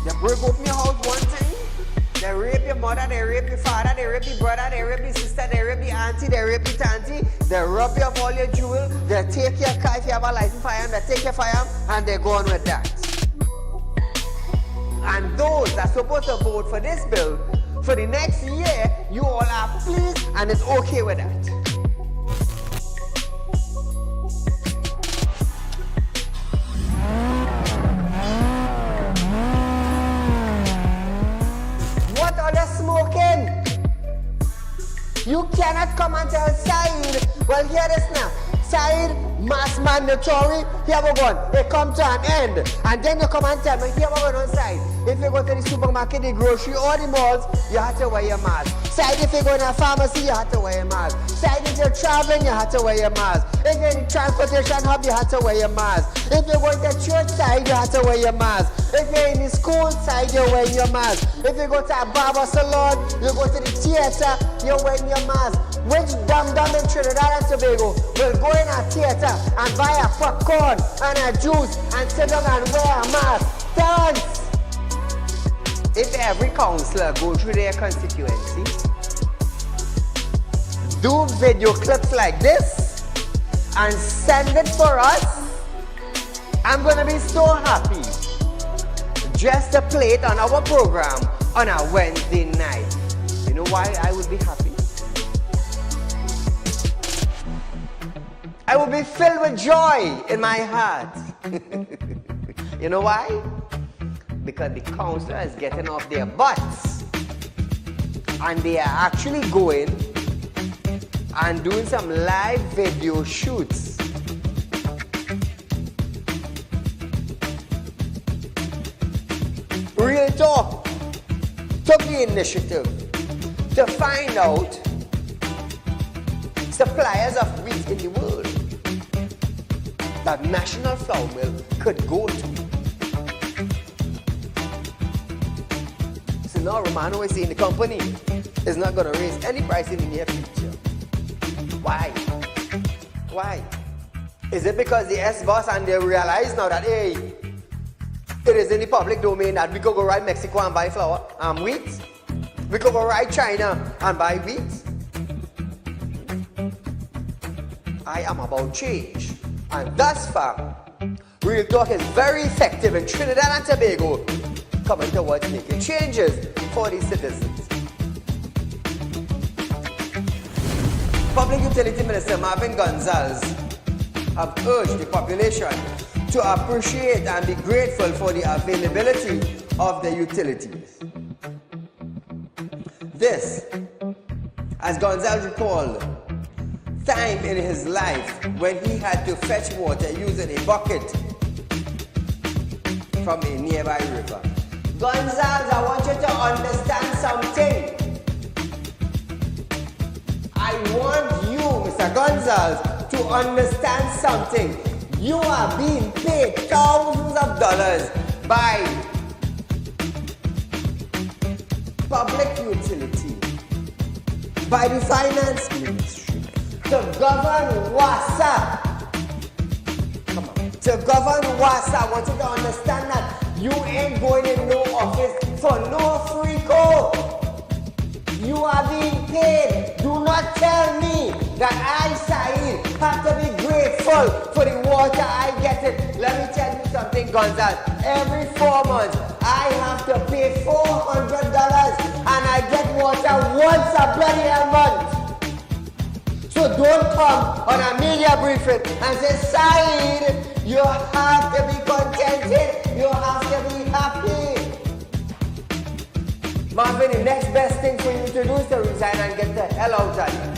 They break open your house one time, they rape your mother, they rape your father, they rape your brother, they rape your sister, they rape your auntie, they rape your auntie, they rob you of all your jewels, they take your car if you have a license firearm, they take your firearm, and they go on with that. And those that are supposed to vote for this bill, for the next year, you all are pleased and it's okay with that. What are they smoking? You cannot come and tell Saieed, well, hear this now. Saieed, mass mandatory, here we go. It come to an end. And then you come and tell me, here we go on Saieed. If you go to the supermarket, the grocery, or the malls, you have to wear your mask. Saieed, if you go in a pharmacy, you have to wear your mask. Saieed, if you're traveling, you have to wear your mask. If you're in the transportation hub, you have to wear your mask. If you're going to church side, you have to wear your mask. If you're in the school side, you're wearing your mask. If you go to a barber salon, you go to the theater, you're wearing your mask. Which dum-dum in Trinidad and Tobago will go in a theater and buy a popcorn and a juice and sit down and wear a mask? Thanks! If every councillor go through their constituency, do video clips like this and send it for us, I'm gonna be so happy just to play it on our program on a Wednesday night. You know why I would be happy? I will be filled with joy in my heart. You know why? Because the councillor is getting off their butts and they are actually going and doing some live video shoots. Real Talk took the initiative to find out suppliers of wheat in the world that National Flour Mill could go to. So now Romano is saying the company is not going to raise any price in the near future. Why? Why? Is it because the S-boss and they realize now that, hey, it is in the public domain that we could go right Mexico and buy flour and wheat? We could go right China and buy wheat? I am about change. And thus far, Real Talk is very effective in Trinidad and Tobago, coming towards making changes for the citizens. Public Utility Minister Marvin Gonzalez have urged the population to appreciate and be grateful for the availability of the utilities. This, as Gonzalez recalled, time in his life when he had to fetch water using a bucket from a nearby river. Gonzalez, I want you to understand something. I want you, Mr. Gonzalez, to understand something. You are being paid thousands of dollars by public utility, by the finance ministry, to govern WASA. Come on. To govern WASA, I want you to understand that you ain't going in no office for no free code. You are being paid. Do not tell me that I, Saieed, have to be grateful for the water I get it. Let me tell you something, Gonzalez. Every 4 months, I have to pay $400 and I get water once a bloody month. So don't come on a media briefing and say, Saieed, you have to be contented, you have to be happy. Marvin, the next best thing for you to do is to resign and get the hell out of here.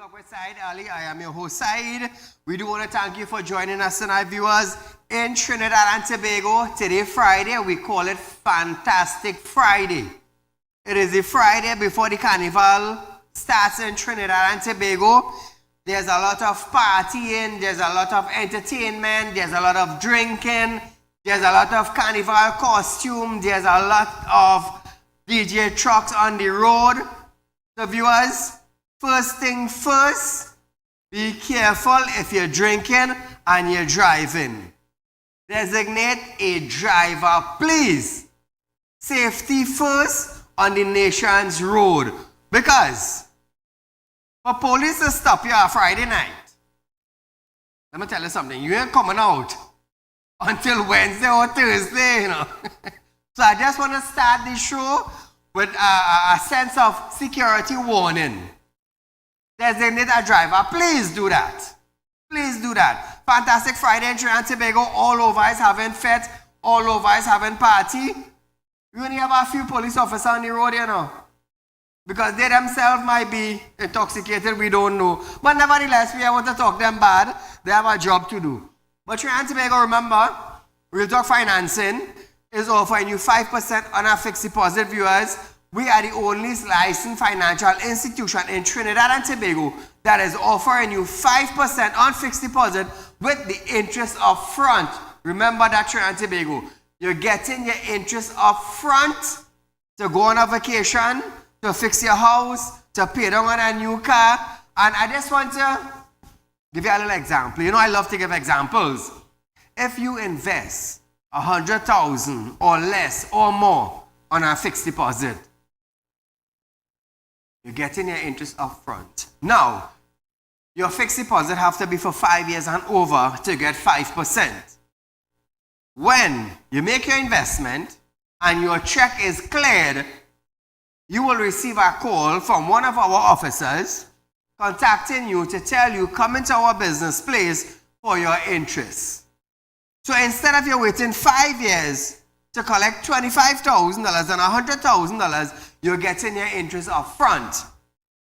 Talk with Saieed Ali. I am your host, Saieed. We do want to thank you for joining us tonight, viewers, in Trinidad and Tobago. Today, Friday, we call it Fantastic Friday. It is the Friday before the carnival starts in Trinidad and Tobago. There's a lot of partying, there's a lot of entertainment, there's a lot of drinking, there's a lot of carnival costume, there's a lot of DJ trucks on the road. So viewers, first thing first, be careful if you're drinking and you're driving. Designate a driver, please. Safety first on the nation's road. Because for police to stop you on Friday night, let me tell you something, you ain't coming out until Wednesday or Thursday, you know. So I just want to start the show with a sense of security warning. Designate a driver. Please do that. Please do that. Fantastic Friday in Trinidad and Tobago. All over is having fete. All over is having party. We only have a few police officers on the road, you know. Because they themselves might be intoxicated, we don't know. But nevertheless, we want to talk them bad. They have a job to do. But Trinidad and Tobago, remember, Real Talk Financing is offering you 5% on our fixed deposit, viewers. We are the only licensed financial institution in Trinidad and Tobago that is offering you 5% on fixed deposit with the interest up front. Remember that, Trinidad and Tobago. You're getting your interest up front to go on a vacation, to fix your house, to pay down on a new car. And I just want to give you a little example. You know, I love to give examples. If you invest 100,000 or less or more on a fixed deposit, you're getting your interest up front. Now, your fixed deposit have to be for 5 years and over to get 5%. When you make your investment and your check is cleared, you will receive a call from one of our officers contacting you to tell you come into our business place for your interest. So instead of you waiting 5 years to collect $25,000 and $100,000, you're getting your interest up front.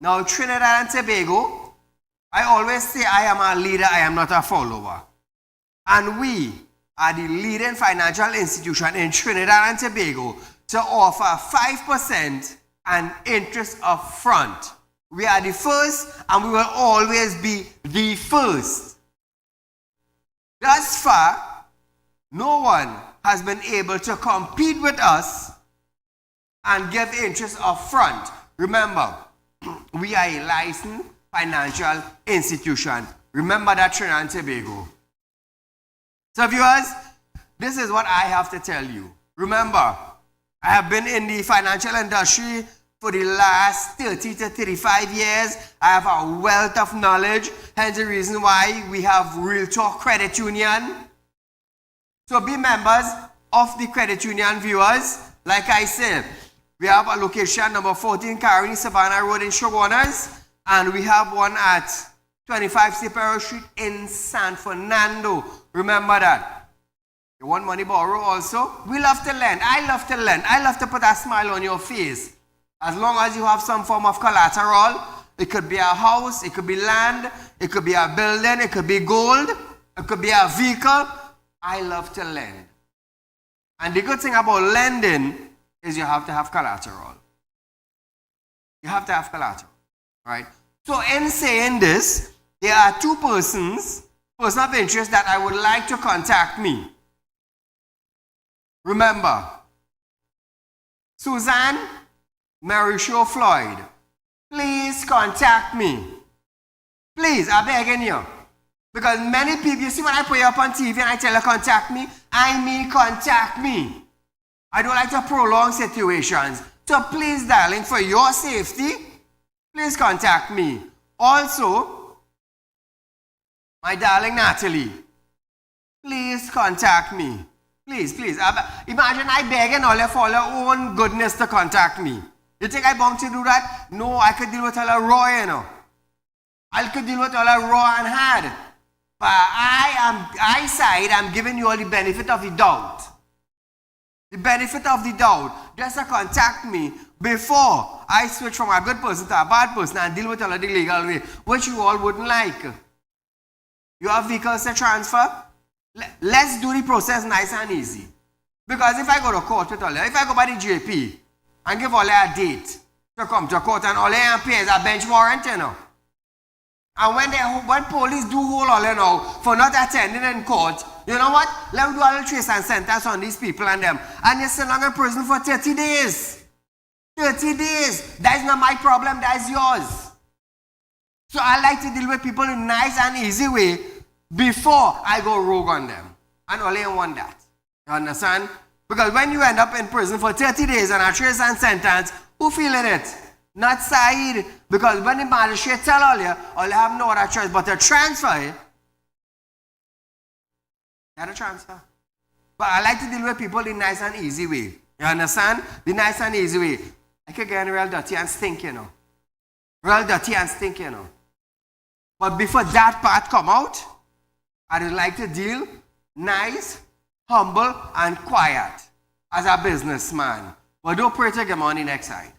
Now, Trinidad and Tobago, I always say I am a leader, I am not a follower. And we are the leading financial institution in Trinidad and Tobago to offer 5% and interest up front. We are the first and we will always be the first. Thus far, no one has been able to compete with us and give interest up front. Remember, we are a licensed financial institution. Remember that, Trinidad and Tobago. So viewers, this is what I have to tell you. Remember, I have been in the financial industry for the last 30 to 35 years. I have a wealth of knowledge, hence the reason why we have Real Talk Credit Union. So be members of the credit union, viewers. Like I said, we have a location number 14 Caroni Savannah Road in Shogunas, and we have one at 25 Sapero Street in San Fernando. Remember that. You want money borrow also? We love to lend. I love to lend. I love to put a smile on your face. As long as you have some form of collateral, it could be a house, it could be land, it could be a building, it could be gold, it could be a vehicle. I love to lend. And the good thing about lending is you have to have collateral. You have to have collateral, right? So in saying this, there are two persons of interest that I would like to contact me. Remember, Suzanne Mauricio Floyd, please contact me. Please, I'm begging you. Because many people, you see when I put you up on TV and I tell you contact me, I mean contact me. I don't like to prolong situations. So please, darling, for your safety, please contact me. Also, my darling Natalie, please contact me. Please, please. Imagine I begging all you for your own goodness to contact me. You think I'm bound to do that? No, I could deal with all the raw, you know. I could deal with all the raw and hard. But I'm giving you all the benefit of the doubt. The benefit of the doubt. Just to contact me before I switch from a good person to a bad person and deal with it the legal way, which you all wouldn't like. You have vehicles to transfer? Let's do the process nice and easy. Because if I go to court with all, if I go by the JP and give all a date to come to court and all they pay is a bench warrant, you know. And when police do hold all, you know, for not attending in court, you know what? Let me do a little trace and sentence on these people and them. And you're still in prison for 30 days. 30 days. That is not my problem, that is yours. So I like to deal with people in a nice and easy way before I go rogue on them. And only want that. You understand? Because when you end up in prison for 30 days and a trace and sentence, who feeling it? Not Saeed. Because when the magistrate tell all you have no other choice but to transfer it. You have to transfer. But I like to deal with people in a nice and easy way. You understand? The nice and easy way. I could get real dirty and stink, you know. Real dirty and stink, you know. But before that part come out, I would like to deal nice, humble, and quiet as a businessman. But don't pray to get money next side.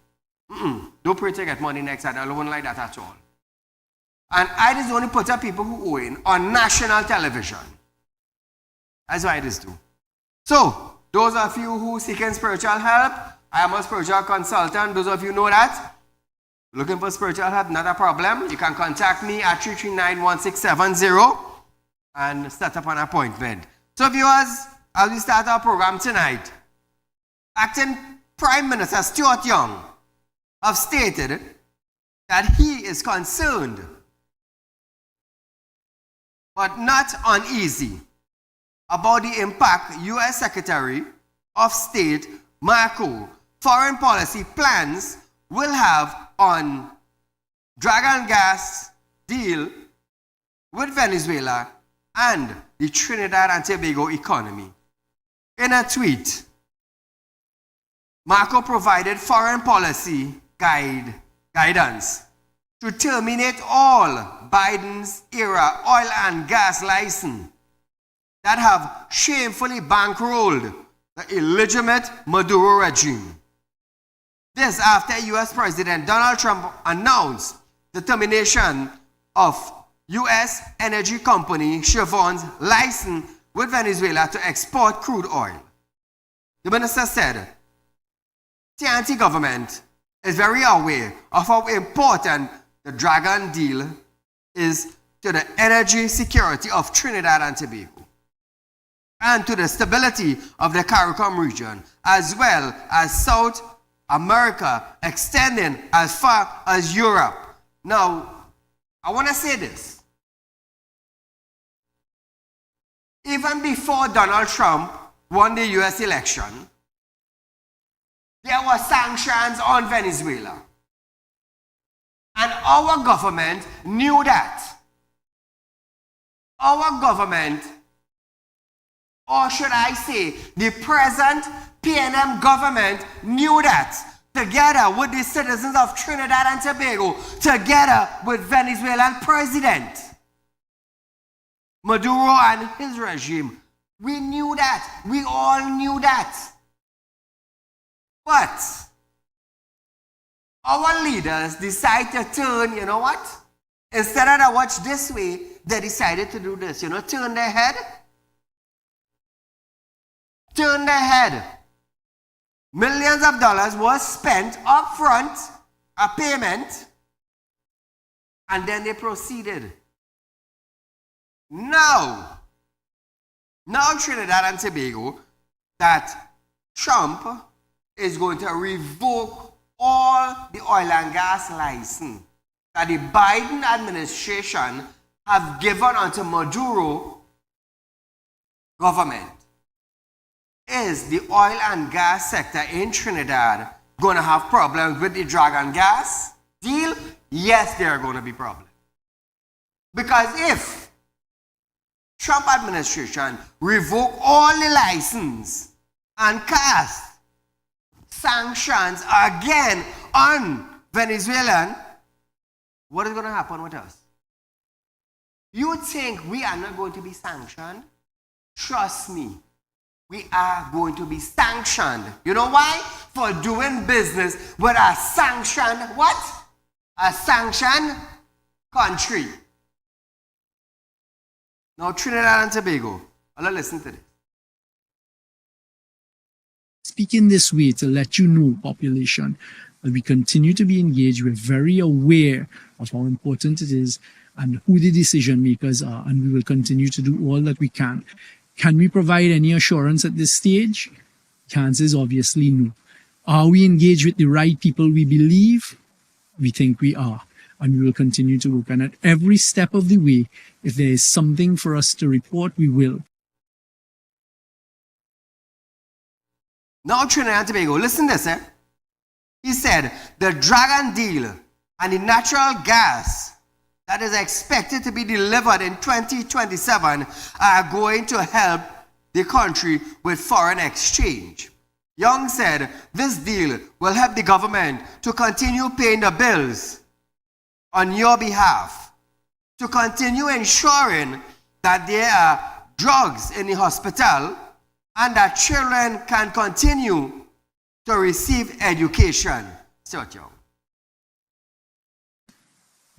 Don't pray to get money next side. I don't like that at all. And I just only put up people who owe in on national television. That's why I just do. So, those of you who seeking spiritual help, I am a spiritual consultant. Those of you know that. Looking for spiritual help, not a problem. You can contact me at 339-1670 and set up an appointment. So viewers, as we start our program tonight, Acting Prime Minister Stuart Young have stated that he is concerned but not uneasy about the impact U.S. Secretary of State Marco foreign policy plans will have on drug and gas deal with Venezuela and the Trinidad and Tobago economy. In a tweet, Marco provided foreign policy guidance to terminate all Biden's era oil and gas license that have shamefully bankrolled the illegitimate Maduro regime. This after U.S. President Donald Trump announced the termination of U.S. energy company Chevron's license with Venezuela to export crude oil. The minister said, the anti-government is very aware of how important the Dragon deal is to the energy security of Trinidad and Tobago and to the stability of the CARICOM region, as well as South America extending as far as Europe. Now, I want to say this. Even before Donald Trump won the U.S. election, there were sanctions on Venezuela. And our government knew that. Our government, or should I say, the present PNM government knew that, together with the citizens of Trinidad and Tobago, together with Venezuelan President Maduro and his regime. We knew that. We all knew that. But our leaders decided to turn, you know what? Instead of to watch this way, they decided to do this. You know, turn their head. Turn their head. Millions of dollars was spent up front, a payment, and then they proceeded. Now Trinidad and Tobago, that Trump is going to revoke all the oil and gas license that the Biden administration have given unto Maduro government. Is the oil and gas sector in Trinidad going to have problems with the drug and gas deal? Yes, there are going to be problems. Because if Trump administration revoke all the license and cast sanctions again on Venezuelan, what is going to happen with us? You think we are not going to be sanctioned? Trust me, we are going to be sanctioned. You know why? for doing business with a sanctioned, what? A sanctioned country. Now Trinidad and Tobago, I'll listen to this. Speaking this way to let you know, population, that we continue to be engaged. We're very aware of how important it is and who the decision makers are, and we will continue to do all that we can. Can we provide any assurance at this stage? The answer is obviously no. Are we engaged with the right people we believe? We think we are, and we will continue to work. And at every step of the way, if there is something for us to report, we will. Now Trinidad and Tobago, listen to this, eh? He said, the Dragon deal and the natural gas that is expected to be delivered in 2027 are going to help the country with foreign exchange. Young said, this deal will help the government to continue paying the bills on your behalf, to continue ensuring that there are drugs in the hospital and that children can continue to receive education.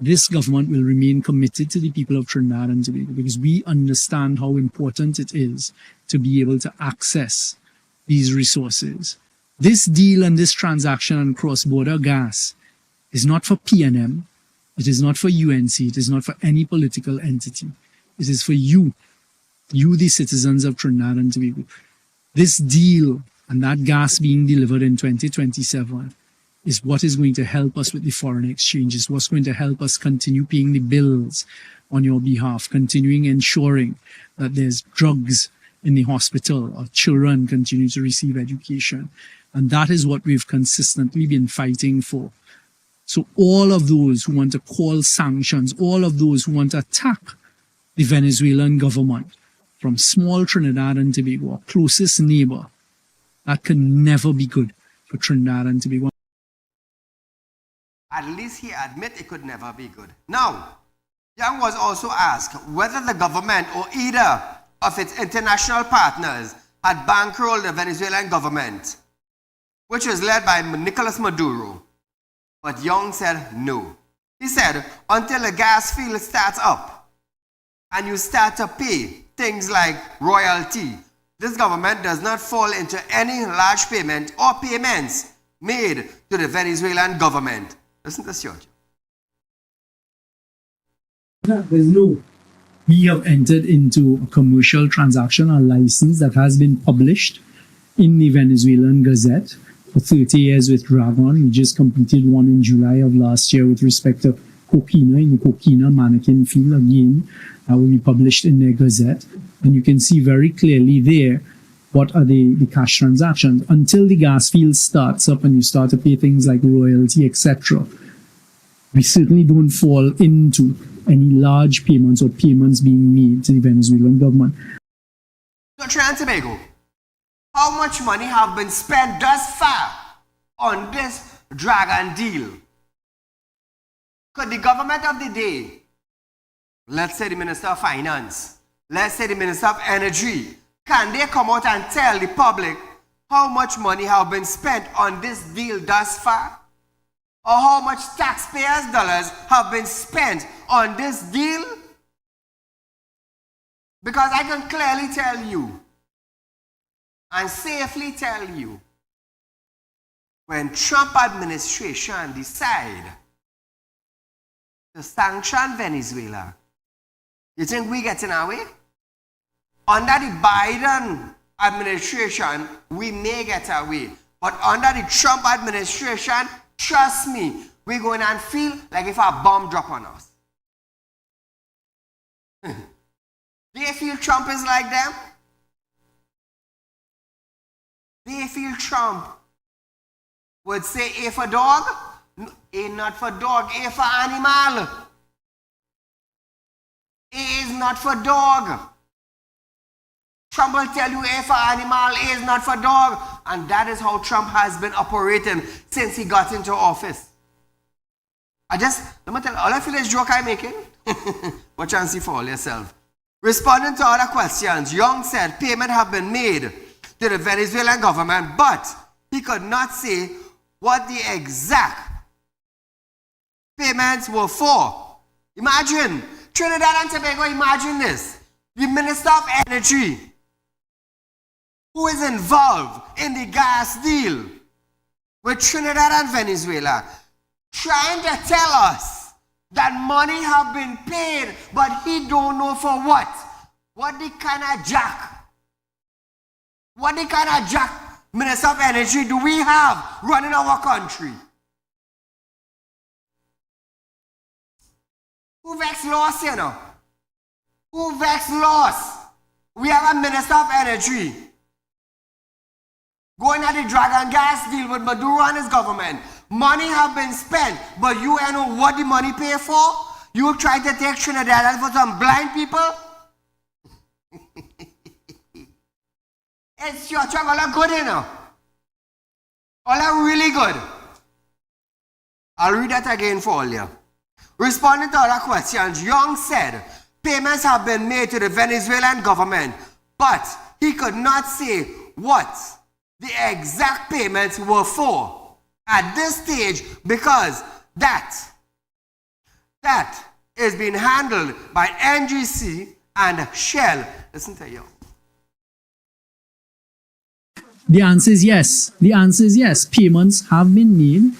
This government will remain committed to the people of Trinidad and Tobago because we understand how important it is to be able to access these resources. This deal and this transaction on cross-border gas is not for PNM, it is not for UNC, it is not for any political entity. It is for you, the citizens of Trinidad and Tobago. This deal and that gas being delivered in 2027 is what is going to help us with the foreign exchange, is what's going to help us continue paying the bills on your behalf, continuing ensuring that there's drugs in the hospital or children continue to receive education. And that is what we've consistently been fighting for. So all of those who want to call sanctions, all of those who want to attack the Venezuelan government from small Trinidad and Tobago, our closest neighbor, that can never be good for Trinidad and Tobago. At least he admit it could never be good. Now, Young was also asked whether the government or either of its international partners had bankrolled the Venezuelan government, which was led by Nicolas Maduro. But Young said no. He said, until the gas field starts up and you start to pay things like royalty, this government does not fall into any large payment or payments made to the Venezuelan government. Listen to this, George. There's no. We have entered into a commercial transaction, a license that has been published in the Venezuelan Gazette for 30 years with Dragon. We just completed one in July of last year with respect to Coquina in the Coquina Mannequin Field. Again, that will be published in their Gazette. And you can see very clearly there what are the cash transactions. Until the gas field starts up and you start to pay things like royalty, etc., we certainly don't fall into any large payments or payments being made to the Venezuelan government. So Trinidad and Tobago, how much money have been spent thus far on this Dragon deal? Could the government of the day, let's say the Minister of Finance, let's say the Minister of Energy, can they come out and tell the public how much money have been spent on this deal thus far? Or how much taxpayers' dollars have been spent on this deal? Because I can clearly tell you and safely tell you, when Trump administration decide to sanction Venezuela, you think we get in our way? Under the Biden administration, we may get away. But under the Trump administration, trust me, we're going to feel like if a bomb drop on us. Do you feel Trump is like them? Do you feel Trump would say A for dog? A not for dog, A for animal. A is not for dog. Trump will tell you A for animal, A is not for dog. And that is how Trump has been operating since he got into office. Let me tell you, all I feel is joke I'm making. What chance you for yourself. Responding to other questions, Young said payment have been made to the Venezuelan government, but he could not say what the exact payments were for. Imagine, Trinidad and Tobago, imagine this. The Minister of Energy, who is involved in the gas deal with Trinidad and Venezuela, trying to tell us that money have been paid, but he don't know for what. What the kind of jack Minister of Energy do we have running our country? Who vex loss, you know? Who vex loss? We have a Minister of Energy going at the dragon gas deal with Maduro and his government. Money have been spent, but you know what the money pay for? You try to take Trinidad for some blind people? It's your trouble, all good, you know. All are really good. I'll read that again for all you. Responding to other questions, Young said payments have been made to the Venezuelan government, but he could not say what the exact payments were for at this stage because that is being handled by NGC and Shell. Listen to you. The answer is yes. The answer is yes. Payments have been made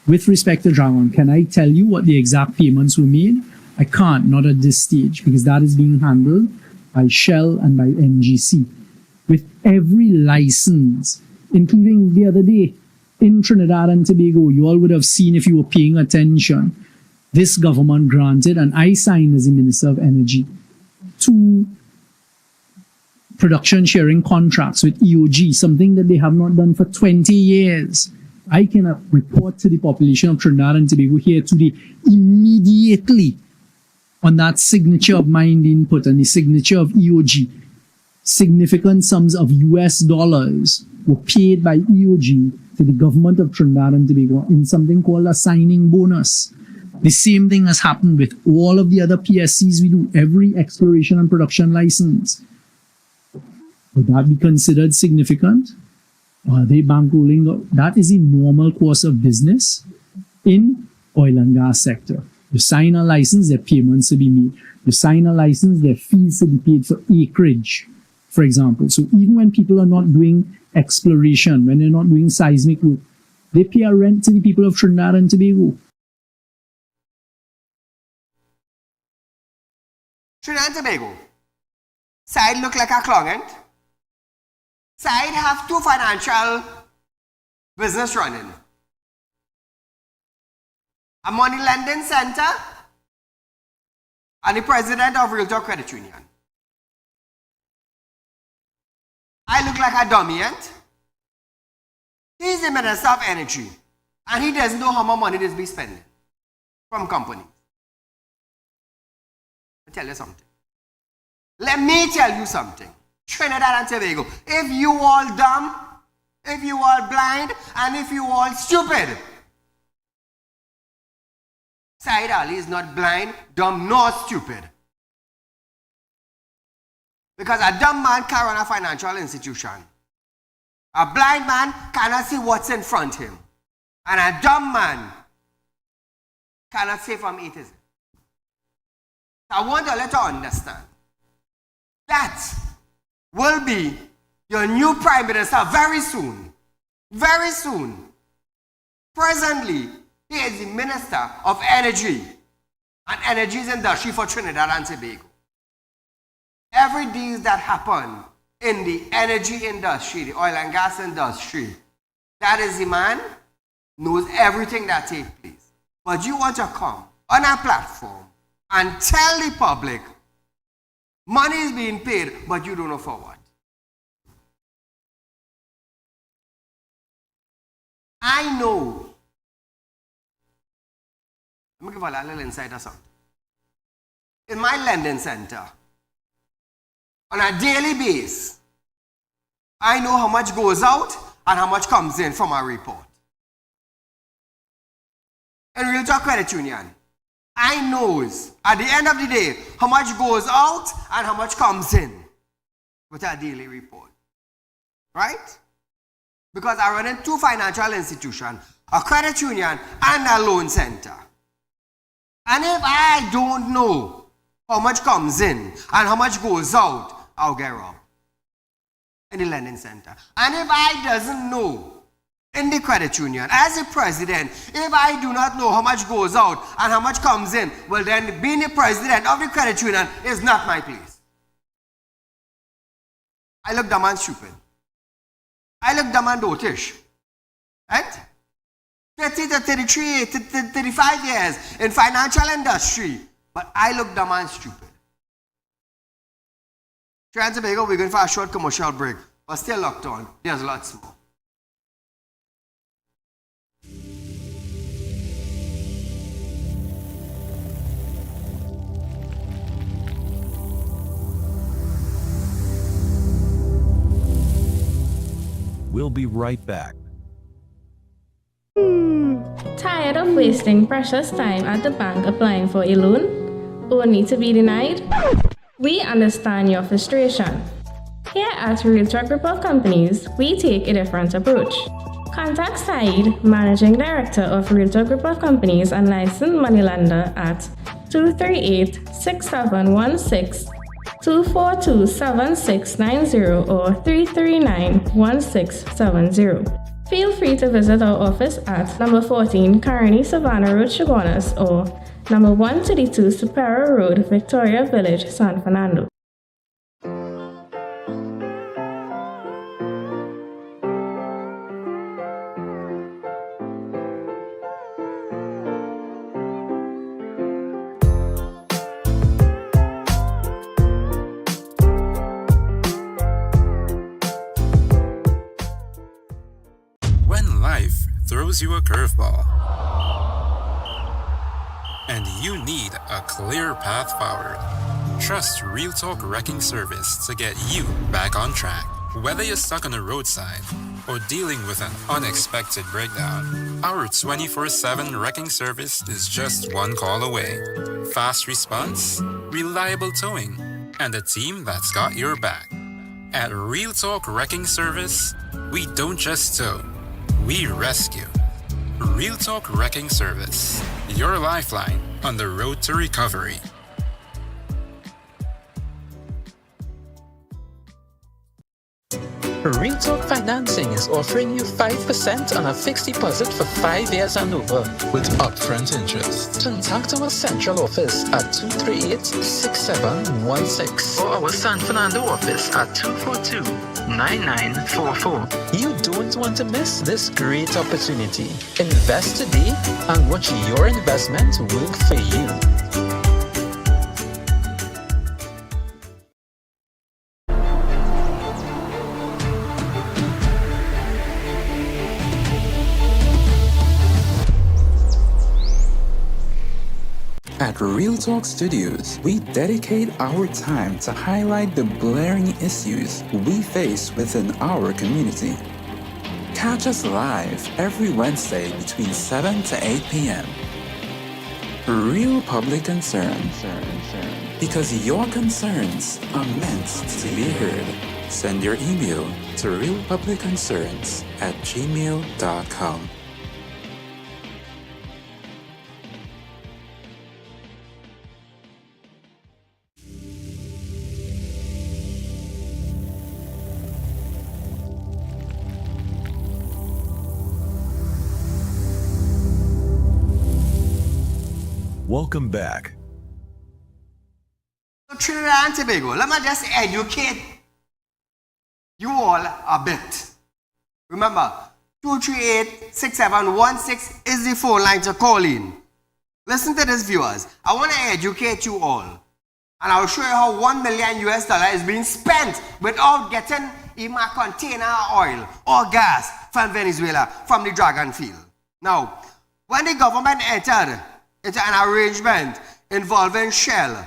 with respect to Dragon. Can I tell you what the exact payments were made? I can't, not at this stage, because that is being handled by Shell and by NGC. With every license, including the other day in Trinidad and Tobago, you all would have seen if you were paying attention, this government granted, and I signed as the Minister of Energy, 2 production sharing contracts with EOG, something that they have not done for 20 years. I can report to the population of Trinidad and Tobago here today immediately on that signature of mine input and the signature of EOG. Significant sums of US dollars were paid by EOG to the government of Trinidad and Tobago in something called a signing bonus. The same thing has happened with all of the other PSCs we do, every exploration and production license. Would that be considered significant? Are they bankrolling? That is a normal course of business in oil and gas sector. You sign a license, there are payments to be made. You sign a license, there are fees to be paid for acreage, for example. So even when people are not doing exploration, when they're not doing seismic work, they pay a rent to the people of Trinidad and Tobago. Trinidad and Tobago. Side look like a client. Side have 2 financial business running. A money lending center and the president of Realtalk Credit Union. I look like a dummy, ain't? He's the Minister of Energy and he doesn't know how much money this be spending from companies. I'll tell you something. Let me tell you something. Trinidad and Tobago, if you all dumb, if you all blind, and if you all stupid, Saieed Ali is not blind, dumb, nor stupid. Because a dumb man can't run a financial institution. A blind man cannot see what's in front of him. And a dumb man cannot say from A to Z. I want to let you understand that will be your new Prime Minister very soon. Very soon. Presently, he is the Minister of Energy and Energy's industry for Trinidad and Tobago. Every deal that happen in the energy industry, the oil and gas industry, that is the man knows everything that takes place. But you want to come on a platform and tell the public money is being paid, but you don't know for what. I know. Let me give a little insight or something. In my lending center, on a daily basis, I know how much goes out and how much comes in from a report. In Realtalk Credit Union, I knows at the end of the day how much goes out and how much comes in with a daily report. Right? Because I run in two financial institutions, a credit union and a loan center. And if I don't know how much comes in and how much goes out, I'll get robbed in the lending center. And if I doesn't know in the credit union, as a president, if I do not know how much goes out and how much comes in, well then being the president of the credit union is not my place. I look dumb and stupid. I look dumb and dotish. Right? 30 to 33 to 35 years in financial industry, but I look dumb and stupid. Trying to we're going for a short commercial break, but still locked on. There's lots more. We'll be right back. Tired of wasting precious time at the bank applying for a loan, only to be denied? We understand your frustration. Here at Realtalk Group of Companies, we take a different approach. Contact Saieed, Managing Director of Realtalk Group of Companies and licensed moneylender at 238-6716, 242-7690 or 339-1670. Feel free to visit our office at number 14 Carney Savannah Road, Chaguanas, or number 132 Superior Road, Victoria Village, San Fernando. When life throws you a curveball and you need a clear path forward, trust Realtalk Wrecking Service to get you back on track. Whether you're stuck on the roadside or dealing with an unexpected breakdown, our 24/7 wrecking service is just one call away. Fast response, reliable towing, and a team that's got your back. At Realtalk Wrecking Service, we don't just tow, we rescue. Realtalk Wrecking Service, your lifeline on the road to recovery. Realtalk Financing is offering you 5% on a fixed deposit for 5 years and over, with upfront interest. Contact our central office at 238-6716 or our San Fernando office at 242-9944. You don't want to miss this great opportunity. Invest today and watch your investment work for you. At Realtalk Studios, we dedicate our time to highlight the glaring issues we face within our community. Catch us live every Wednesday between 7 to 8 p.m. Real public concern. Because your concerns are meant to be heard. Send your email to realpublicconcerns@gmail.com. Welcome back. So Trinidad and Tobago, let me just educate you all a bit. Remember, 238-6716 is the phone line to call in. Listen to this, viewers. I want to educate you all. And I'll show you how $1 million is being spent without getting even a container of oil or gas from Venezuela, from the Dragon field. Now, when the government entered into an arrangement involving Shell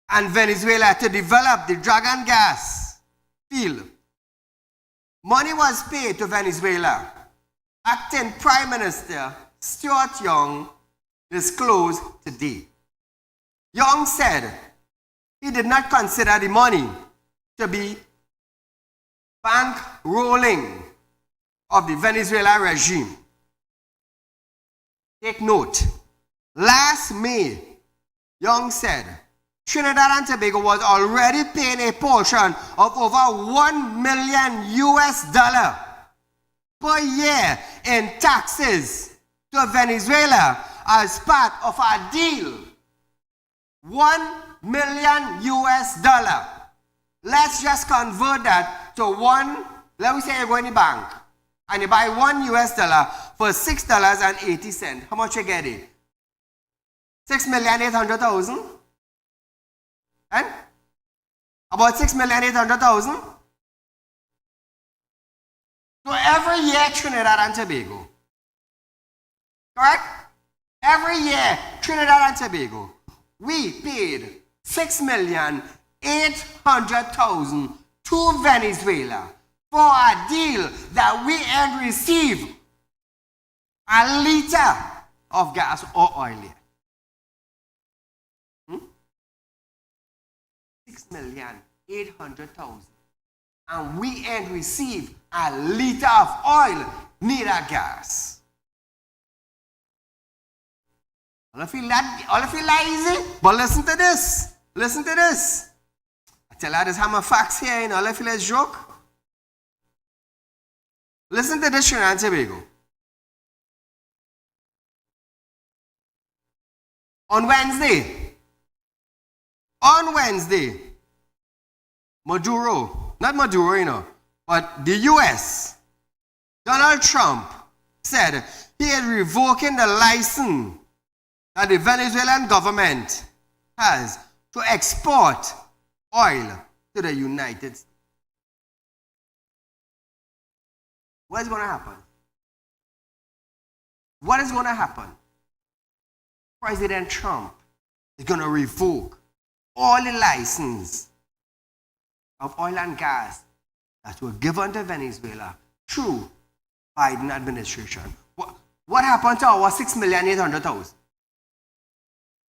and Venezuela to develop the Dragon gas field, money was paid to Venezuela. Acting Prime Minister Stuart Young disclosed today. Young said he did not consider the money to be bank rolling of the Venezuelan regime. Take note. Last May, Young said Trinidad and Tobago was already paying a portion of over $1 million per year in taxes to Venezuela as part of our deal. $1 million. Let's just convert that to one. Let me say you go in the bank and you buy $1 for $6.80. How much you get it? 6,800,000? And about 6,800,000? So every year Trinidad and Tobago, correct? Every year Trinidad and Tobago, we paid 6,800,000 to Venezuela for a deal that we had received a liter of gas or oil. 6,800,000. And we had received a liter of oil, neither gas. All of you lazy, but listen to this. Listen to this. I tell you this hammer facts here, and all of you let's joke. Listen to this, Trinidad and Tobago. On Wednesday, not Maduro, but the US, Donald Trump said he is revoking the license that the Venezuelan government has to export oil to the United States. What is going to happen? What is going to happen? President Trump is going to revoke all the license of oil and gas that were given to Venezuela through Biden administration. What happened to our 6,800,000?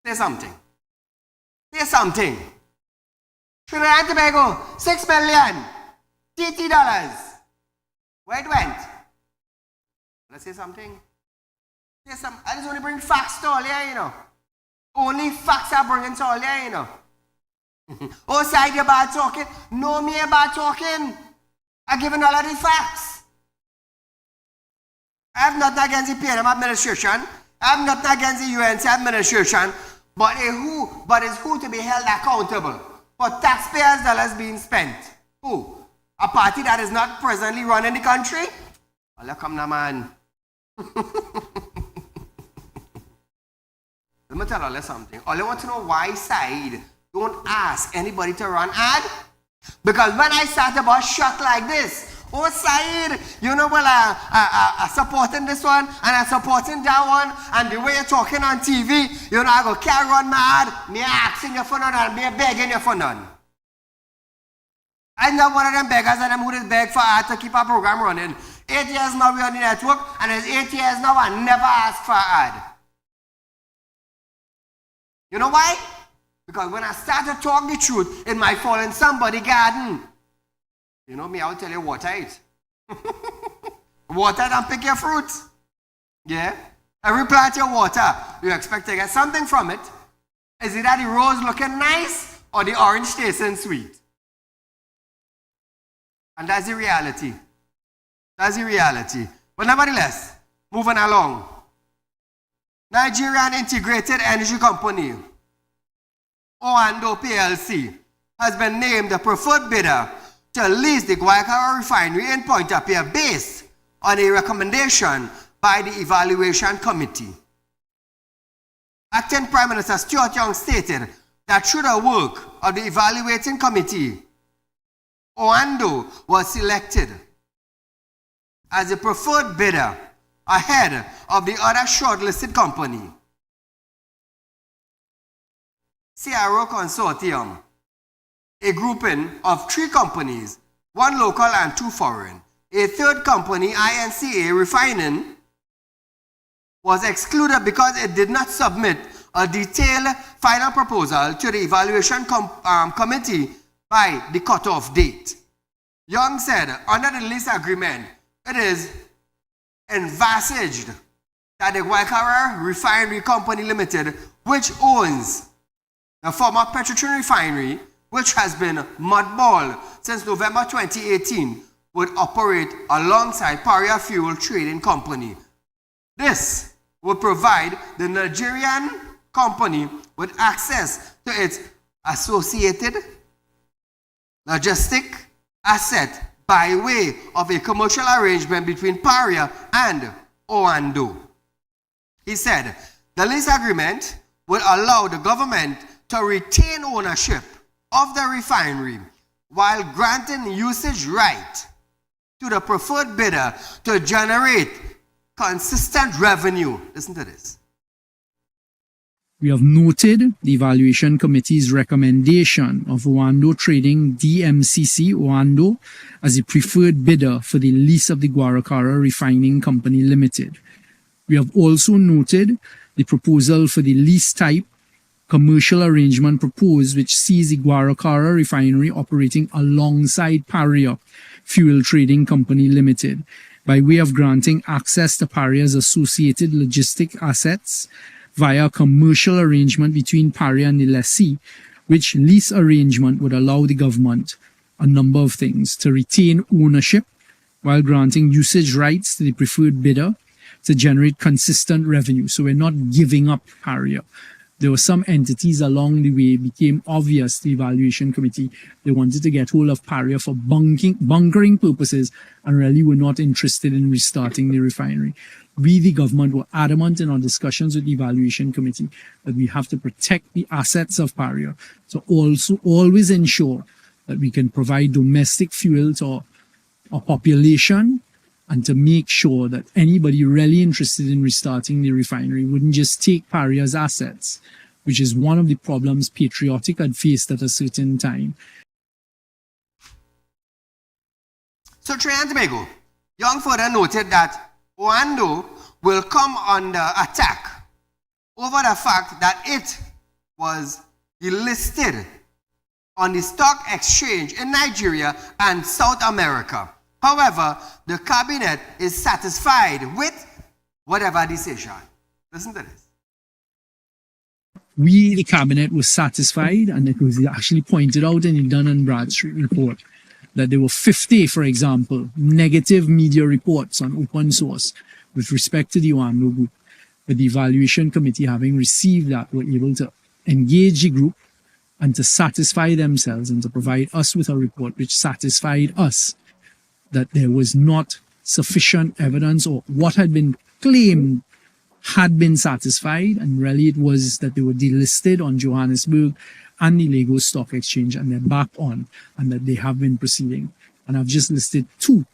Say something. Say something. Trinidad and Tobago, 6 million TT dollars. Where it went? Let's say something. Say some. I just only bring facts to all here, Only facts are bringing to all here, Oh, Saieed, you're bad talking. No, me bad talking. I'm giving all of the facts. I have nothing against the PNM administration. I have nothing against the UNC administration. But it's who to be held accountable for taxpayers' dollars being spent? Who? A party that is not presently running the country? Allah come now, man. Let me tell you something. All I want to know why Saieed don't ask anybody to run ad. Because when I start about shot like this, oh Saieed, I'm supporting this one and I'm supporting that one, and the way you're talking on TV, I go carry on my ad, me asking you for none and me begging you for none. I'm not one of them beggars and them who just beg for ad to keep our program running. 8 years now we're on the network, and it's 8 years now I never asked for ad. You know why? Because when I start to talk the truth, it might fall in somebody's garden. Me, I'll tell you water it. Water it and pick your fruit. Yeah? Every plant you water, you expect to get something from it. Is it that the rose looking nice or the orange tasting sweet? And that's the reality. That's the reality. But nevertheless, moving along. Nigerian Integrated Energy Company, Oando PLC, has been named the preferred bidder to lease the Guayacaro Refinery in Point-a-Pierre based on a recommendation by the Evaluation Committee. Acting Prime Minister Stuart Young stated that through the work of the Evaluating Committee, Oando was selected as the preferred bidder ahead of the other shortlisted company. CRO Consortium, a grouping of 3 companies, 1 local and 2 foreign. A third company, INCA Refining, was excluded because it did not submit a detailed final proposal to the Evaluation Committee by the cutoff date. Young said, under the lease agreement, it is envisaged that the Guaycara Refinery Company Limited, which owns the former Petrotrin Refinery, which has been mothballed since November 2018, would operate alongside Paria Fuel Trading Company. This would provide the Nigerian company with access to its associated logistic asset by way of a commercial arrangement between Paria and Oando. He said the lease agreement will allow the government to retain ownership of the refinery while granting usage right to the preferred bidder to generate consistent revenue. Listen to this. We have noted the Evaluation Committee's recommendation of Oando Trading DMCC Oando as the preferred bidder for the lease of the Guaracara Refining Company Limited. We have also noted the proposal for the lease type commercial arrangement proposed, which sees the Guaracara Refinery operating alongside Paria Fuel Trading Company Limited by way of granting access to Paria's associated logistic assets via commercial arrangement between Paria and the lessee, which lease arrangement would allow the government a number of things: to retain ownership while granting usage rights to the preferred bidder to generate consistent revenue. So we're not giving up Paria. There were some entities along the way, it became obvious to the Evaluation Committee, they wanted to get hold of Paria for bunkering purposes and really were not interested in restarting the refinery. We, the government, were adamant in our discussions with the Evaluation Committee that we have to protect the assets of Paria, to also always ensure that we can provide domestic fuel to our population, and to make sure that anybody really interested in restarting the refinery wouldn't just take Paria's assets, which is one of the problems Patriotic had faced at a certain time. So Trinidad and Tobago, Young further noted that Oando will come under attack over the fact that it was delisted on the stock exchange in Nigeria and South America. However, the cabinet is satisfied with whatever decision. Listen to this. We, the cabinet, was satisfied, and it was actually pointed out in the Dun & Bradstreet report that there were 50, for example, negative media reports on open source with respect to the Oando group. But the Evaluation Committee, having received that, were able to engage the group and to satisfy themselves and to provide us with a report which satisfied us that there was not sufficient evidence, or what had been claimed had been satisfied, and really it was that they were delisted on Johannesburg and the Lagos Stock Exchange, and they're back on, and that they have been proceeding. And I've just listed two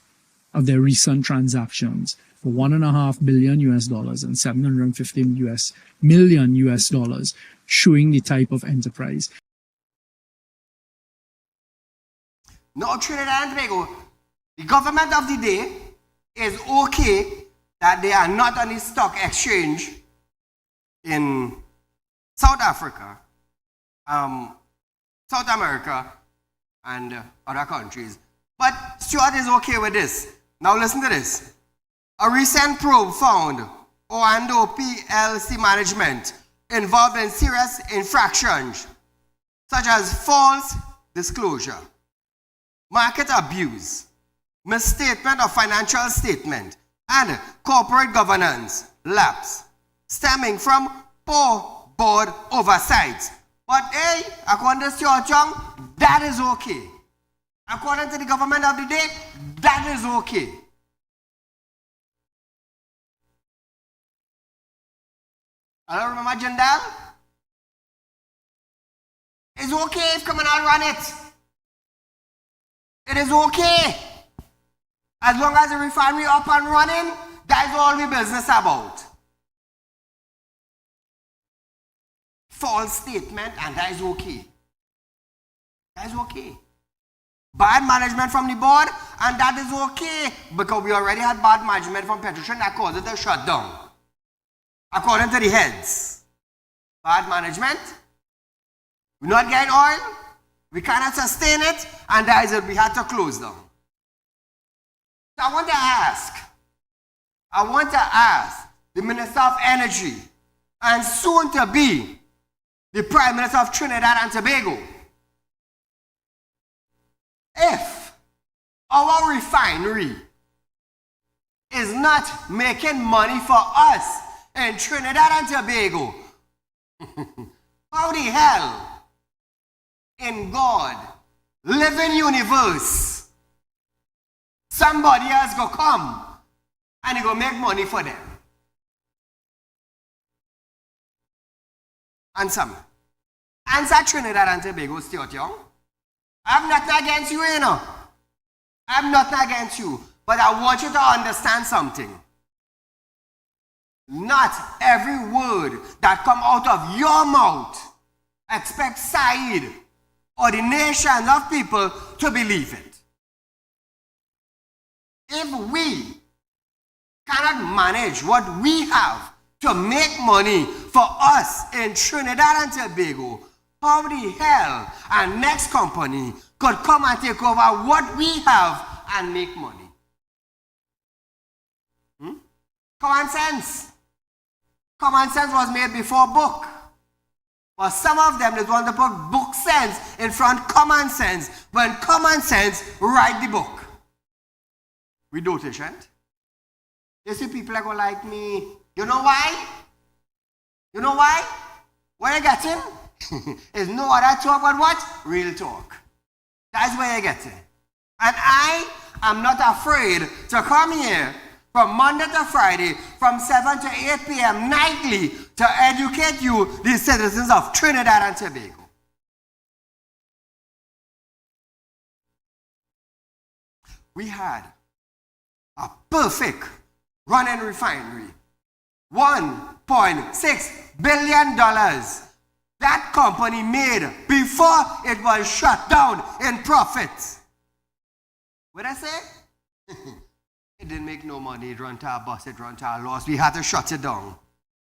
of their recent transactions for $1.5 billion and $750 million, showing the type of enterprise. Now, Trinidad and Tobago, the government of the day is okay that they are not on the stock exchange in South Africa, South America, and other countries. But Stuart is okay with this. Now listen to this. A recent probe found Oando PLC management involved in serious infractions such as false disclosure, market abuse, misstatement of financial statement, and corporate governance lapse stemming from poor board oversight. But hey, according to Stuart Chung, that is okay. According to the government of the day, that is okay. I don't remember Jindal. It's okay if criminal run it. It is okay. As long as the refinery up and running, that is all we business about. False statement, and that is okay. That is okay. Bad management from the board, and that is okay, because we already had bad management from Petrotrin that caused it to shut down. According to the heads. Bad management, we're not getting oil, we cannot sustain it, and that is it, we had to close down. So I want to ask I want to ask the Minister of Energy and soon to be the Prime Minister of Trinidad and Tobago, if our refinery is not making money for us in Trinidad and Tobago, how the hell in God, living universe, somebody else go come and he go make money for them? Answer me. Answer Trinidad and Tobago, Stuart Young. I have nothing against you, you know. I have nothing against you. But I want you to understand something. Not every word that come out of your mouth expect Saieed or the nations of people to believe it. If we cannot manage what we have to make money for us in Trinidad and Tobago, how the hell a next company could come and take over what we have and make money? Common sense. Common sense was made before book. But some of them just want to put book sense in front common sense, when common sense write the book. We do it, shan't? You see people are going like me. You know why? You know why? What you're getting is no other talk but what? Real talk. That's where you're getting. And I am not afraid to come here from Monday to Friday, from 7 to 8 p.m. nightly, to educate you, the citizens of Trinidad and Tobago. We had a perfect running refinery. $1.6 billion. That company made before it was shut down in profits. What did I say? It didn't make no money. It run to our bus, it run to our loss. We had to shut it down.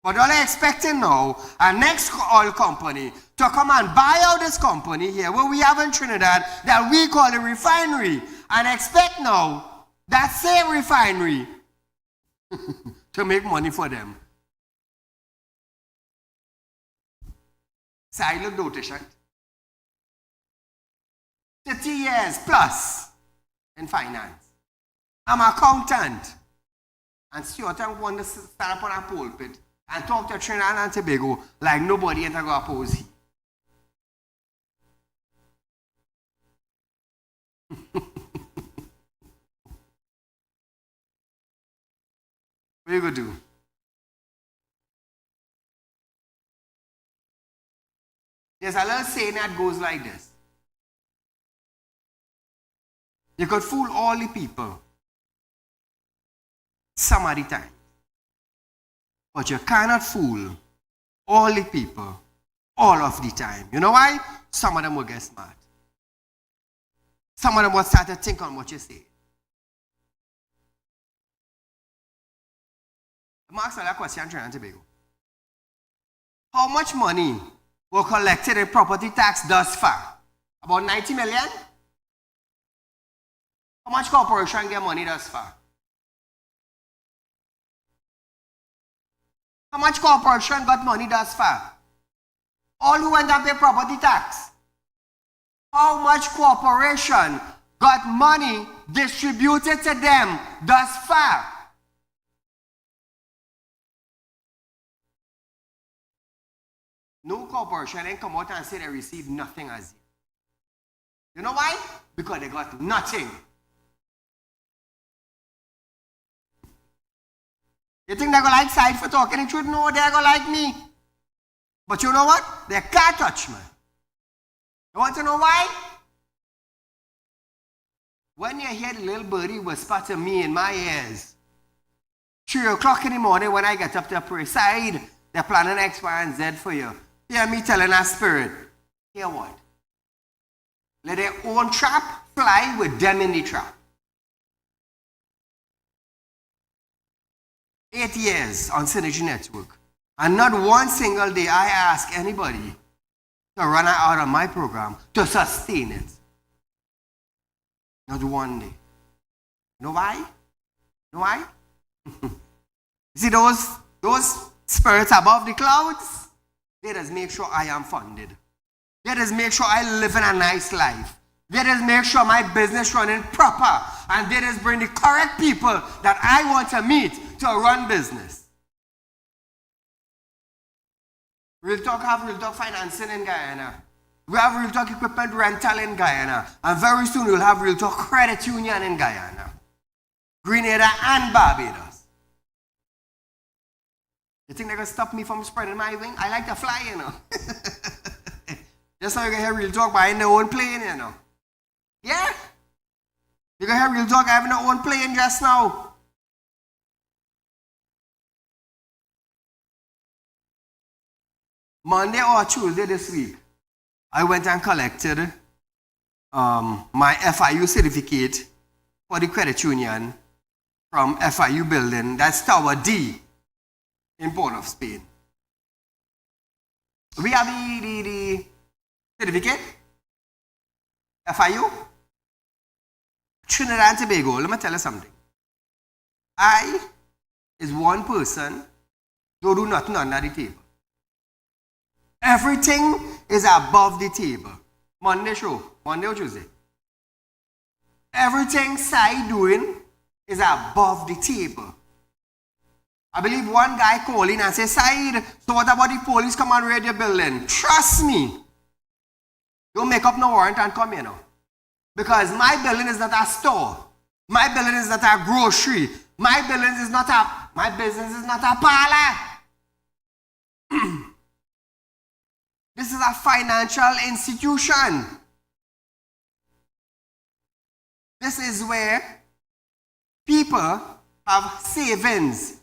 But all I'm expecting now, a next oil company to come and buy out this company here, what we have in Trinidad, that we call a refinery, and expect now that same refinery to make money for them. Silent notation. 30 years plus in finance. I'm an accountant. And Stuart, I want to stand up on a pulpit and talk to Trinidad and Tobago like nobody ain't going to oppose him. What are you going to do? There's a little saying that goes like this. You could fool all the people some of the time. But you cannot fool all the people all of the time. You know why? Some of them will get smart. Some of them will start to think on what you say. I'm asking that question, Trinidad and Tobago. How much money were collected in property tax thus far? About 90 million? How much corporation get money thus far? How much corporation got money thus far? All who went and pay property tax. How much corporation got money distributed to them thus far? No corporation ain't come out and say they received nothing as yet. You know why? Because they got nothing. You think they're going to like Saieed for talking the truth? No, they're going to like me. But you know what? They can't touch me. You want to know why? When you hear the little birdie whisper to me in my ears, 3 o'clock in the morning when I get up to pray, Saieed, they're planning X, Y, and Z for you. Hear me telling our spirit, hear what? Let their own trap fly with them in the trap. 8 years on Synergy Network. And not one single day I ask anybody to run out of my program to sustain it. Not one day. You know why? You know why? You see those spirits above the clouds? They just make sure I am funded. They just make sure I live in a nice life. They just make sure my business running proper. And they just bring the correct people that I want to meet to run business. Real Talk have Real Talk financing in Guyana. We have Real Talk equipment rental in Guyana. And very soon we'll have Real Talk credit union in Guyana, Grenada and Barbados. You think they're going to stop me from spreading my wing? I like to fly, you know. Just so you can hear Real Talk buying their own plane, you know. Yeah? You can hear Real Talk having their own plane just now. Monday or Tuesday this week, I went and collected my FIU certificate for the credit union from FIU building. That's Tower D in Port of Spain. We have the certificate, FIU, Trinidad and Tobago. Let me tell you something. I is one person who do nothing under the table. Everything is above the table. Monday or Tuesday. Everything Sai doing is above the table. I believe one guy called in and said, Saeed, so what about the police come and raid your building? Trust me. Don't make up no warrant and come here now. Because my building is not a store. My building is not a grocery. My business is not a parlor. This is a financial institution. This is where people have savings.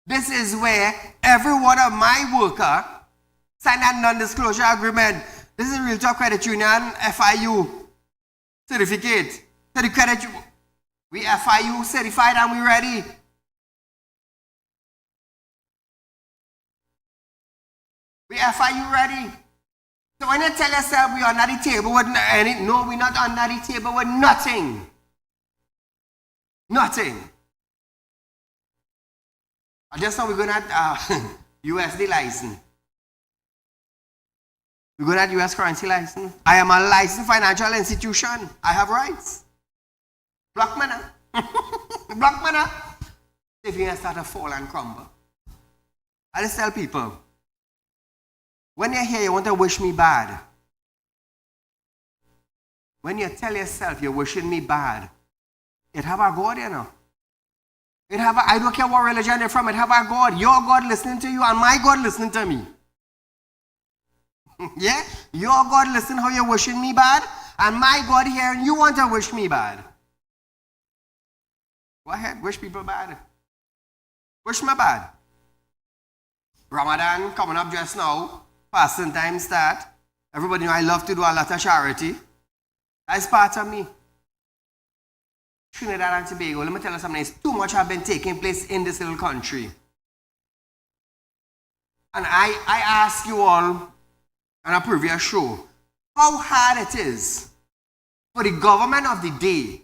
This is where every one of my worker signed a non-disclosure agreement. This is Real Talk Credit Union, FIU certificate. So the credit, we FIU certified and we ready. We FIU ready. So when you tell yourself we are under the table with any, no, we're not under the table with nothing. Nothing. I just know we're going to USD license. We're going to have US currency license. I am a licensed financial institution. I have rights. Block me now. Block me now. If you start to fall and crumble. I just tell people, when you're here, you want to wish me bad. When you tell yourself you're wishing me bad, it have a God, you know. It have a, I don't care what religion you're from, it have a God. Your God listening to you and my God listening to me. Yeah? Your God listening how you're wishing me bad, and my God here and you want to wish me bad. Go ahead, wish people bad. Wish me bad. Ramadan coming up just now. Fasting time start. Everybody know I love to do a lot of charity. That's part of me. Trinidad and Tobago, let me tell you something. It's too much have been taking place in this little country. And I ask you all on a previous show, how hard it is for the government of the day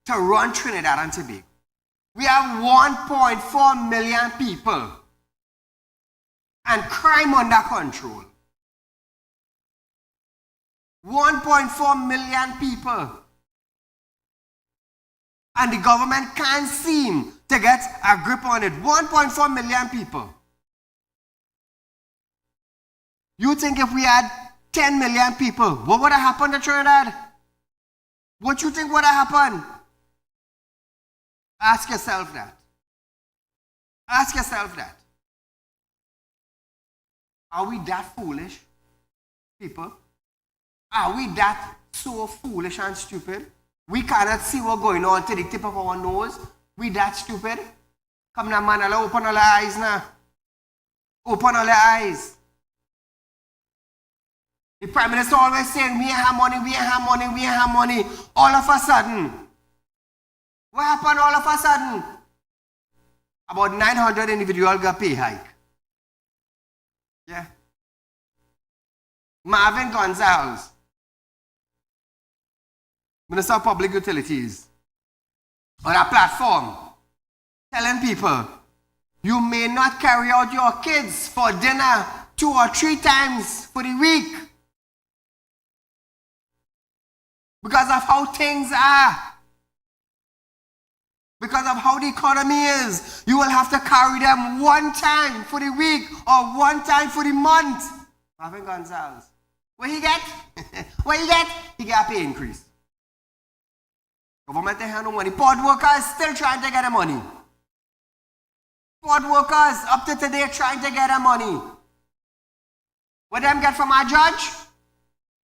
to run Trinidad and Tobago. We have 1.4 million people and crime under control. 1.4 million people. And the government can't seem to get a grip on it. 1.4 million people. You think if we had 10 million people, what would have happened to Trinidad? What you think would have happened? Ask yourself that. Ask yourself that. Are we that foolish, people? Are we that so foolish and stupid? We cannot see what's going on to the tip of our nose. We that stupid? Come now, man, open all the eyes now. Open all the eyes. The Prime Minister always saying, we have money, we have money, we have money. All of a sudden, what happened all of a sudden? About 900 individuals got pay hike. Yeah. Marvin Gonzalez, Minister of Public Utilities, on a platform, telling people, you may not carry out your kids for dinner 2 or 3 times for the week because of how things are. Because of how the economy is, you will have to carry them 1 time for the week or 1 time for the month. Marvin Gonzalez. What he get? What he get? He get a pay increase. Government ain't have no money. Port workers still trying to get the money. Port workers up to today trying to get the money. What them get from our judge?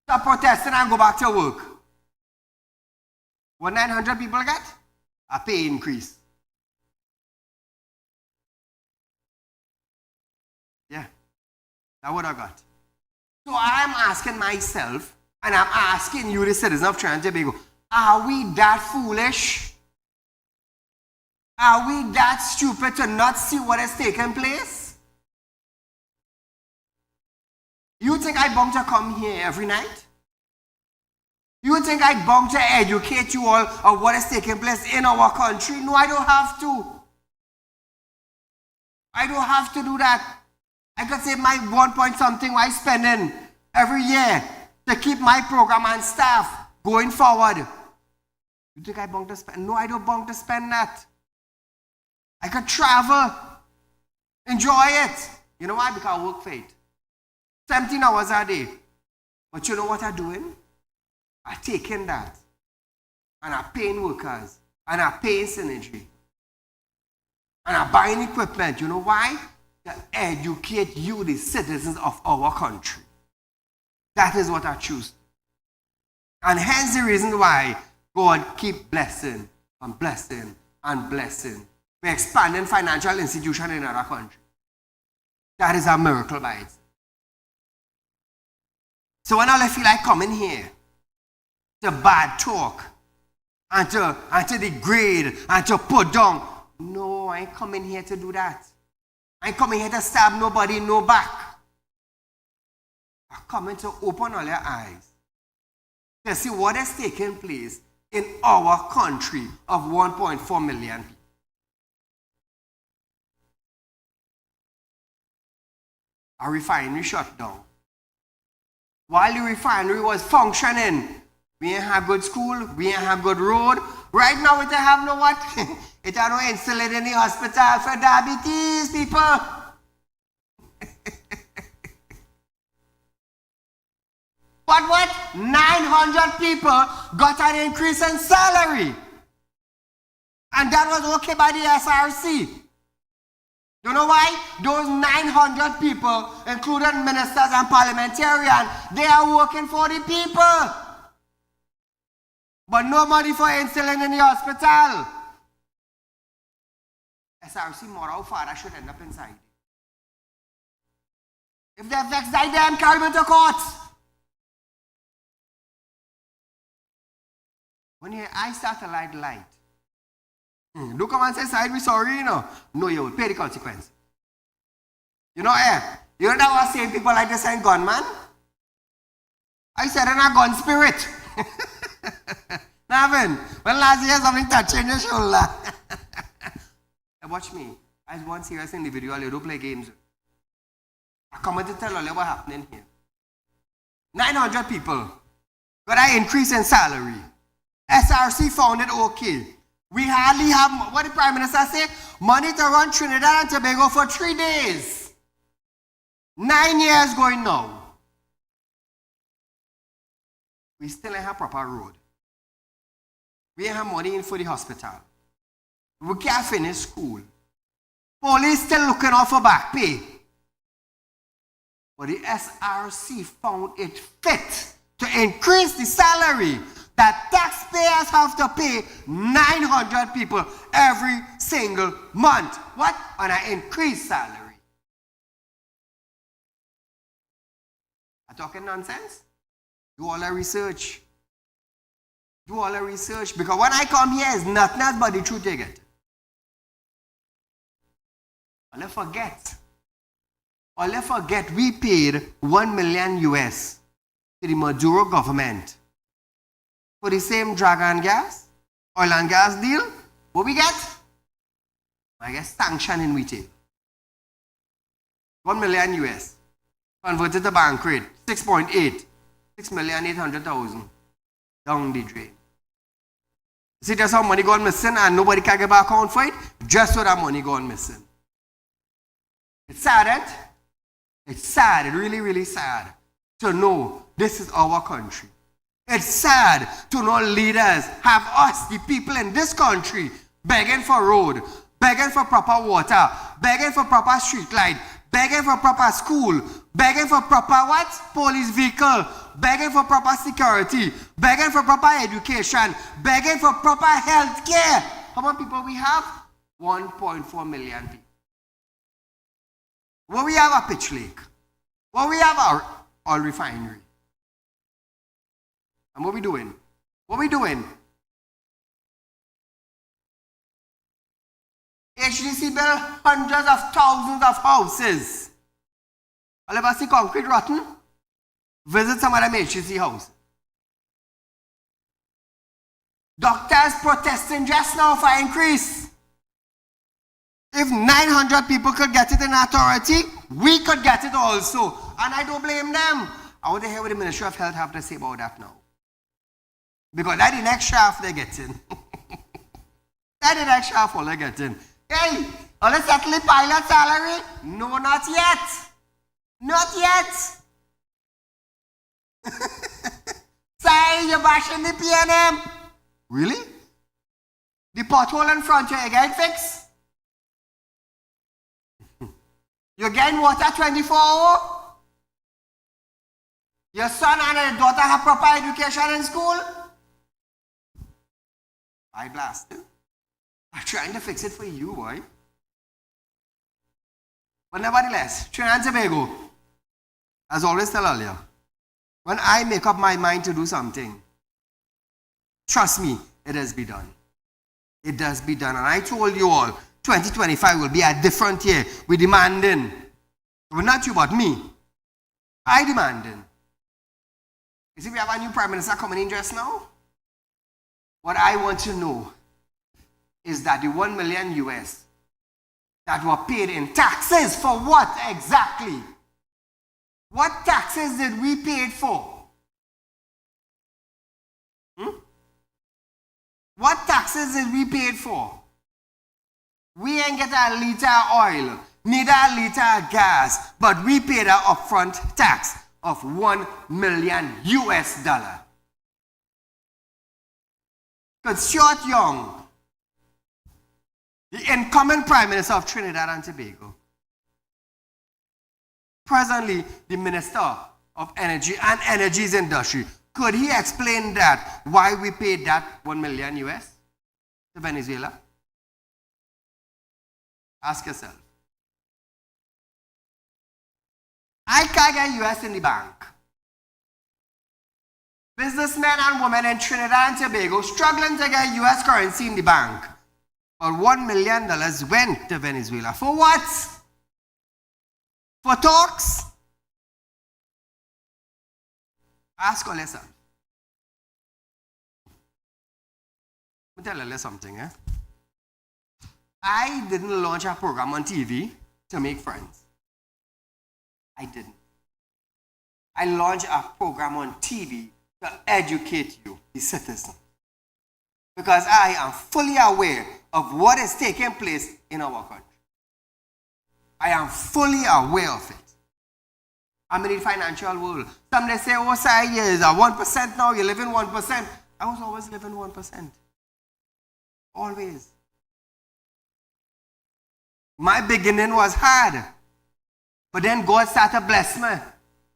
Stop protesting and go back to work. What 900 people get? A pay increase. Yeah, that's what I got. So I'm asking myself, and I'm asking you, the citizen of Trinidad and Tobago, are we that foolish? Are we that stupid to not see what is taking place? You think I bound to come here every night? You think I bound to educate you all on what is taking place in our country? No, I don't have to. I don't have to do that. I could save my 1 point something I spending every year to keep my program and staff going forward. You think I bound to spend? No, I don't bound to spend that. I could travel, enjoy it. You know why? Because I work for it. 17 hours a day. But you know what I'm doing? I'm taking that and I'm paying workers and I'm paying synergy and I'm buying equipment. You know why? To educate you, the citizens of our country. That is what I choose. And hence the reason why God keep blessing and blessing and blessing. We're expanding financial institutions in our country. That is a miracle by itself. So when I feel like coming here to bad talk and to degrade and to put down, no, I ain't coming here to do that. I ain't coming here to stab nobody in no back. I'm coming to open all your eyes to see what is taking place in our country of 1.4 million people. A refinery shut down. While the refinery was functioning, we ain't have good school, we ain't have good road. Right now, we don't have no what? It have no insulin in the hospital for diabetes, people. But what? 900 people got an increase in salary. And that was okay by the SRC. You know why? Those 900 people, including ministers and parliamentarians, they are working for the people. But no money for insulin in the hospital. SRC moral father should end up inside. If they're vexed, die them, carry them to court. When your eyes start to light, don't come and say, Saieed, we're sorry, you know. No, you will pay the consequence. You know, you know that was saying people like this ain't gunman? I said in a gun spirit. Navin, when last year something touched in your shoulder. Watch me. As one serious individual, you don't play games. I come to tell you what's happening here. 900 people got an increase in salary. SRC found it okay. We hardly have, what the Prime Minister say? Money to run Trinidad and Tobago for 3 days. 9 years going now. We still ain't have proper road. We ain't have money in for the hospital. We can't finish school. Police still looking out for back pay. But the SRC found it fit to increase the salary that taxpayers have to pay 900 people every single month. What? On an increased salary. I'm talking nonsense? Do all the research. Do all the research. Because when I come here, it's nothing else but the truth you get. I'll never forget we paid $1 million US to the Maduro government for the same drug and gas, oil and gas deal. What we get? I guess sanction in retail. 1 million US. Converted to bank rate, 6.8. 6,800,000 down the drain. See, that's how money gone missing and nobody can get back account for it, just so that money gone missing. It's sad, eh? It's sad, it's really, really sad to know this is our country. It's sad to know leaders have us, the people in this country, begging for road, begging for proper water, begging for proper street light, begging for proper school, begging for proper what? Police vehicle, begging for proper security, begging for proper education, begging for proper health care. How many people we have? 1.4 million people. Well, we have a pitch lake. Well, we have our refinery. And what we doing? What we doing? HDC built hundreds of thousands of houses. All of us see concrete rotten? Visit some of them HDC houses. Doctors protesting just now for increase. If 900 people could get it in authority, we could get it also. And I don't blame them. I want to hear what the Ministry of Health have to say about that now. Because that's the next shaft they're getting. That's the next shaft all they're getting. Hey, are they settling pilot salary? No, not yet. Not yet. Say you're bashing the PNM. Really? The pothole in front here, you get it fixed? You're getting water 24 hours? Your son and your daughter have proper education in school? I blast you. I'm trying to fix it for you, boy. But nevertheless, Trinidad and Tobago, as always tell earlier, when I make up my mind to do something, trust me, it has been done. It does be done. And I told you all, 2025 will be a different year. We're demanding. Well, not you, but me. I demanding. You see, we have a new Prime Minister coming in just now. What I want to know is that the 1 million US that were paid in taxes for what exactly? What taxes did we pay it for? What taxes did we pay it for? We ain't get a liter of oil, neither a liter of gas, but we paid an upfront tax of 1 million US dollar. Because Stuart Young, the incoming Prime Minister of Trinidad and Tobago, presently the Minister of Energy and Energy's Industry, could he explain that, why we paid that 1 million US to Venezuela? Ask yourself. I can't get US in the bank. Businessmen and women in Trinidad and Tobago struggling to get US currency in the bank. But $1 million went to Venezuela. For what? For talks? Ask all yourself. Let me tell you something. I didn't launch a program on TV to make friends. I didn't. I launched a program on TV to educate you, the citizen. Because I am fully aware of what is taking place in our country. I am fully aware of it. I'm in the financial world. Some they say, oh, Saieed, you're 1% now, you live in 1%. I was always living 1%. Always. My beginning was hard. But then God started to bless me.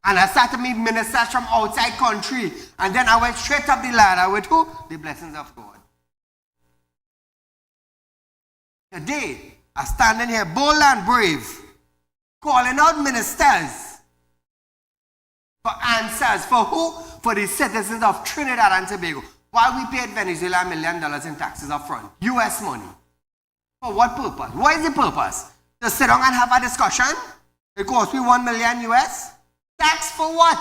And I started to meet ministers from outside country. And then I went straight up the ladder with who? The blessings of God. Today, I'm standing here bold and brave, calling out ministers for answers. For who? For the citizens of Trinidad and Tobago. Why we paid Venezuela $1 million in taxes up front? US money. For what purpose? What is the purpose? To sit down and have a discussion? It costs me 1 million US? Tax for what?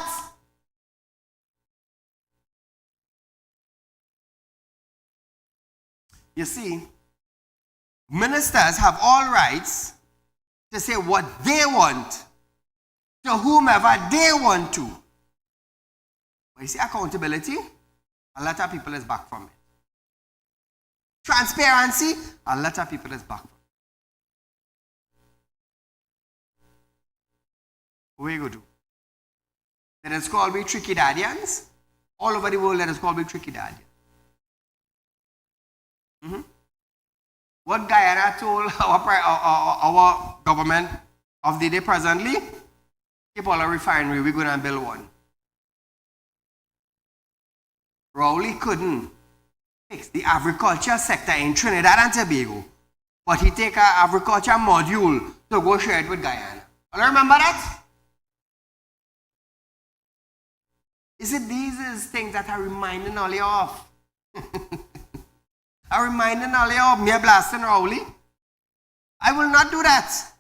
You see, Ministers have all rights to say what they want to whomever they want to. But you see, accountability, a lot of people is back from it. Transparency, a lot of people is back from it. What are you going to do? Let us call me tricky daddians. All over the world, let us call me tricky daddians. What Guyana told our government of the day presently, keep all a refinery, we're going to build one. Rowley couldn't fix the agriculture sector in Trinidad and Tobago, but he take an agriculture module to go share it with Guyana. You remember that? Is it these is things that are reminding all you of? Are reminding all you of me blasting Rowley? I will not do that.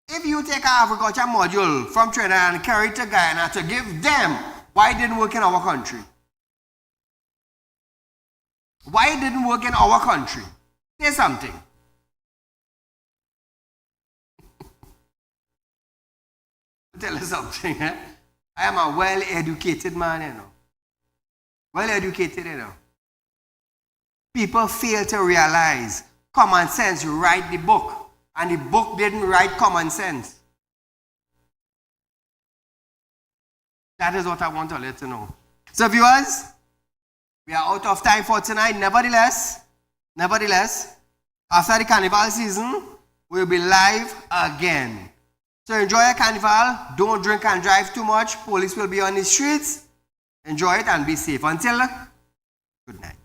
If you take an agriculture module from Trinidad and carry it to Guyana to give them, why it didn't work in our country? Why it didn't work in our country? Say something. Tell us something, eh? I am a well-educated man, you know. Well-educated, you know. People fail to realize common sense write the book, and the book didn't write common sense. That is what I want to let you know. So viewers, we are out of time for tonight. Nevertheless, after the carnival season, we'll be live again. So enjoy your carnival. Don't drink and drive too much. Police will be on the streets. Enjoy it and be safe. Until good night.